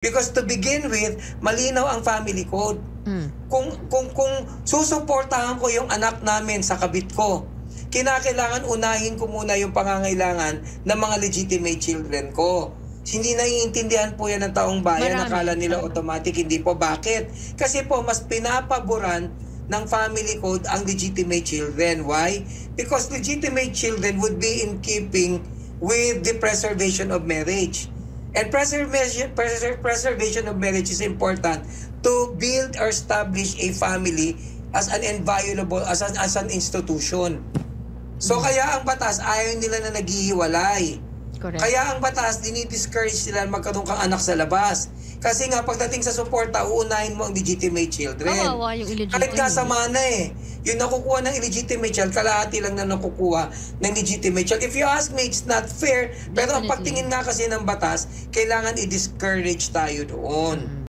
Because to begin with, malinaw ang family code. Kung susuportahan ko yung anak namin sa kabit ko, kinakailangan unahin ko muna yung pangangailangan ng mga legitimate children ko. Hindi naiintindihan po yan ng taong bayan. Nakala nila automatic, hindi po. Bakit? Kasi po, mas pinapaboran ng family code ang legitimate children. Why? Because legitimate children would be in keeping with the preservation of marriage. And preservation of marriage is important to build or establish a family as an inviolable, as an institution. So kaya ang batas, ayaw nila na naghihiwalay. Correct. Kaya ang batas, dinidiscourage sila magkaroon kang anak sa labas. Kasi nga, pagdating sa suporta, uunahin mo ang legitimate children. Kawawa yung illegitimate. Kahit kasama na eh. Yung nakukuha ng illegitimate child, kalahati lang na nakukuha ng legitimate child. If you ask me, it's not fair. Pero ang pagtingin nga kasi ng batas, kailangan i-discourage tayo doon.